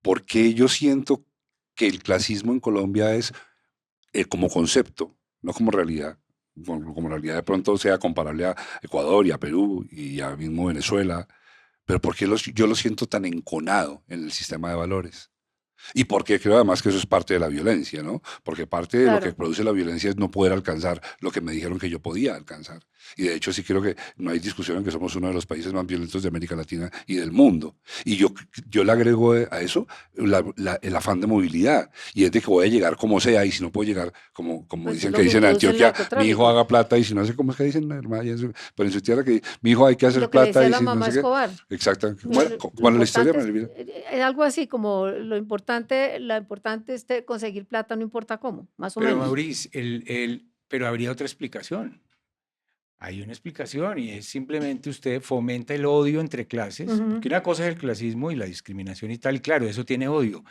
porque yo siento que el clasismo en Colombia es como concepto, no como realidad. Como realidad de pronto sea comparable a Ecuador y a Perú y a mismo Venezuela, pero porque yo lo siento tan enconado en el sistema de valores. Y porque creo además que eso es parte de la violencia, ¿no? Porque parte de lo que Claro. produce la violencia es no poder alcanzar lo que me dijeron que yo podía alcanzar. Y de hecho sí creo que no hay discusión en que somos uno de los países más violentos de América Latina y del mundo. Y yo le agrego a eso el afán de movilidad. Y es de que voy a llegar como sea, y si no puedo llegar, como Pues es dicen lo que que dicen en produce el Antioquia, mi hijo narcotráfico. haga plata, y si no sé cómo es que dicen, hermano, pero en su tierra que mi hijo hay que hacer Lo que le plata, decía y la si no mamá sé qué. Escobar. Exactamente. Lo Bueno, la historia importante me olvida. es algo así como lo importante es conseguir plata, no importa cómo, más o Pero menos. Maurice, pero habría otra explicación. Hay una explicación y es simplemente usted fomenta el odio entre clases, Ujú. porque una cosa es el clasismo y la discriminación y tal, y claro, eso tiene odio,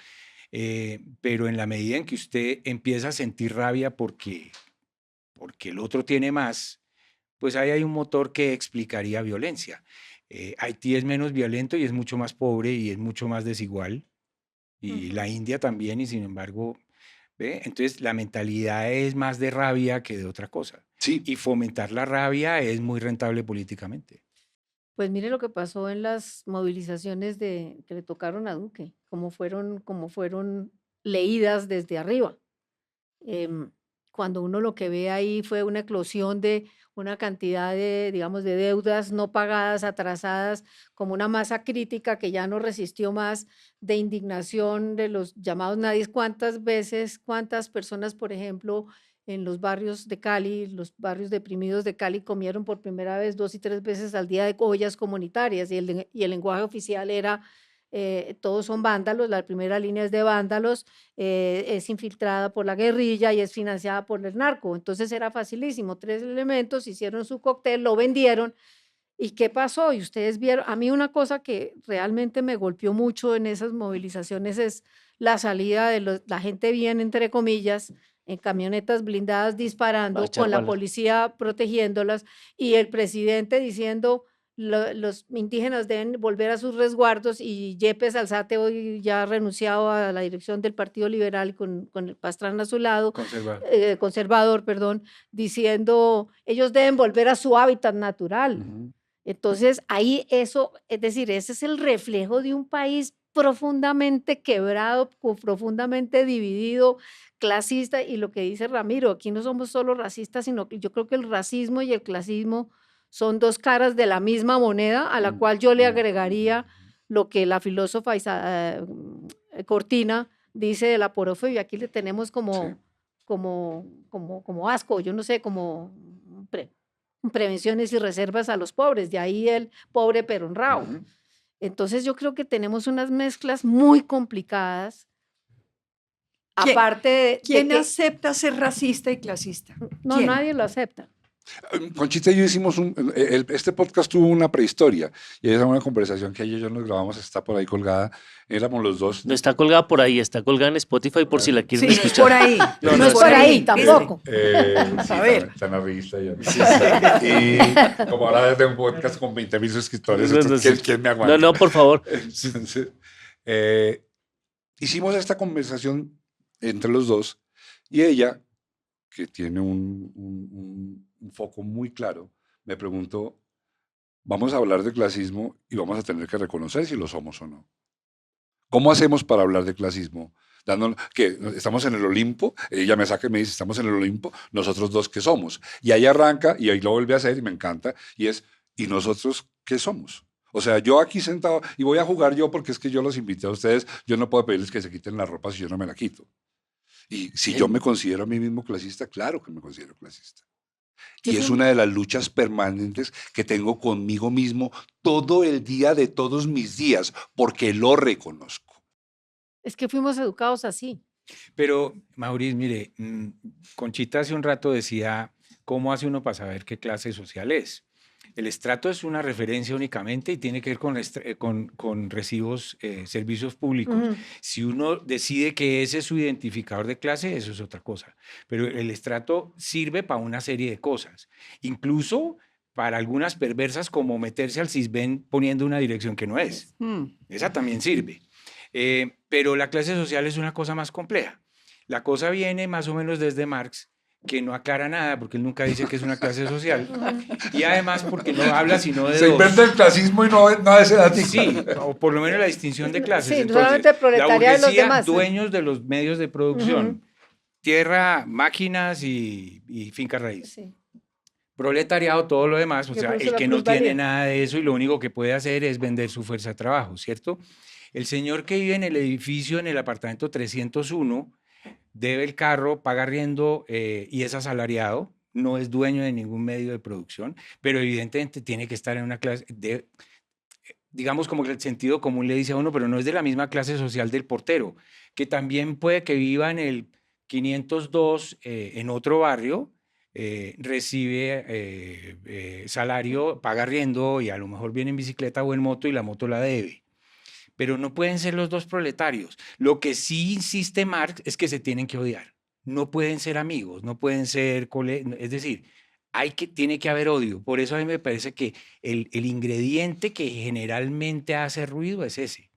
pero en la medida en que usted empieza a sentir rabia porque el otro tiene más, pues ahí hay un motor que explicaría violencia. Haití es menos violento y es mucho más pobre y es mucho más desigual, y la Ujú. India también, y sin embargo, ¿ve? Entonces la mentalidad es más de rabia que de otra cosa. Sí, Y fomentar la rabia es muy rentable políticamente. Pues mire lo que pasó en las movilizaciones que le tocaron a Duque, cómo fueron leídas desde arriba. Em, Cuando uno lo que ve ahí fue una eclosión de una cantidad de, digamos, de deudas no pagadas, atrasadas, como una masa crítica que ya no resistió más, de indignación de los llamados nadie. ¿Cuántas veces, cuántas personas, por ejemplo, en los barrios de Cali, los barrios deprimidos de Cali, comieron por primera vez 2 y 3 veces al día de ollas comunitarias? Y el lenguaje oficial era, todos son vándalos, la primera línea es de vándalos, es infiltrada por la guerrilla y es financiada por el narco. Entonces era facilísimo, 3 elementos, hicieron su cóctel, lo vendieron. ¿Y qué pasó? Y ustedes vieron, a mí una cosa que realmente me golpeó mucho en esas movilizaciones es la salida de la gente bien, entre comillas, en camionetas blindadas Va a disparando, echar con la balas. policía protegiéndolas y el presidente diciendo: Los indígenas deben volver a sus resguardos", y Yepes Alzate, hoy ya renunciado a la dirección del Partido Liberal con el Pastrana a su lado, Conservar. conservador, perdón, diciendo: "Ellos deben volver a su hábitat natural". ujú. Entonces, ahí eso, es decir, ese es el reflejo de un país profundamente quebrado, profundamente dividido, clasista, y lo que dice Ramiro, aquí no somos solo racistas, sino que yo creo que el racismo y el clasismo son dos caras de la misma moneda, a la Mm, cual yo le mm, agregaría lo que la filósofa Cortina dice de la porofobia. Aquí le tenemos sí. como asco, yo no sé, como prevenciones y reservas a los pobres, de ahí el pobre pero honrado. Ujú. Entonces yo creo que tenemos unas mezclas muy complicadas, ¿Quién, aparte de quién que acepta ser racista y clasista? no, ¿Quién? nadie lo acepta. Conchita y yo hicimos este podcast tuvo una prehistoria, y esa una conversación que ella y yo nos grabamos, está por ahí colgada, éramos los dos. No está colgada por ahí, está colgada en Spotify por si la quieren Sí, no es por escuchar. ahí. No, No no es es por ahí ¿viste? tampoco. Sí, A ver. tan arribista yo. Sí, sí. Y como ahora tengo un podcast con 20.000 suscriptores, No, no, entonces, sí. ¿quién me No, aguanta? no, por favor. Entonces, eh, hicimos esta conversación entre los dos, y ella, que tiene un foco muy claro, me preguntó: vamos a hablar de clasismo y vamos a tener que reconocer si lo somos o no. ¿Cómo hacemos para hablar de clasismo? Que estamos en el Olimpo, ella me saca y me dice: estamos en el Olimpo, nosotros dos, ¿qué somos? Y ahí arranca, y ahí lo vuelve a hacer, y me encanta, y es: ¿y nosotros qué somos? O sea, yo aquí sentado, y voy a jugar yo porque es que yo los invité a ustedes, yo no puedo pedirles que se quiten la ropa si yo no me la quito. Y si yo me considero a mí mismo clasista, claro que me considero clasista. Que Y es una de las luchas permanentes que tengo conmigo mismo todo el día de todos mis días, porque lo reconozco. Es que fuimos educados así. Pero, Maurice, mire, Conchita hace un rato decía, ¿cómo hace uno para saber qué clase social es? El estrato es una referencia únicamente y tiene que ver con recibos, servicios públicos. Ujú. Si uno decide que ese es su identificador de clase, eso es otra cosa. Pero el estrato sirve para una serie de cosas, incluso para algunas perversas como meterse al CISBEN poniendo una dirección que no es. Esa también sirve. Pero la clase social es una cosa más compleja. La cosa viene más o menos desde Marx, que no aclara nada, porque él nunca dice que es una clase social, y además porque no habla sino de Se dos. inventa el clasismo y no es el artículo. Sí, o por lo menos la distinción de clases. Sí, Entonces, solamente el proletariado la y los burguesía, demás. dueños de los medios de producción, Ujú. tierra, máquinas y finca raíz. Sí. Proletariado, todo lo demás, o Que sea, produce el la que no tiene plusvalía. nada de eso y lo único que puede hacer es vender su fuerza de trabajo, ¿cierto? El señor que vive en el edificio, en el apartamento 301, debe el carro, paga arriendo y es asalariado, no es dueño de ningún medio de producción, pero evidentemente tiene que estar en una clase de, digamos como que el sentido común le dice a uno, pero no es de la misma clase social del portero, que también puede que viva en el 502 en otro barrio, recibe salario, paga arriendo y a lo mejor viene en bicicleta o en moto y la moto la debe. Pero no pueden ser los dos proletarios. Lo que sí insiste Marx es que se tienen que odiar. No pueden ser amigos, no pueden ser es decir, tiene que haber odio. Por eso a mí me parece que el ingrediente que generalmente hace ruido es ese.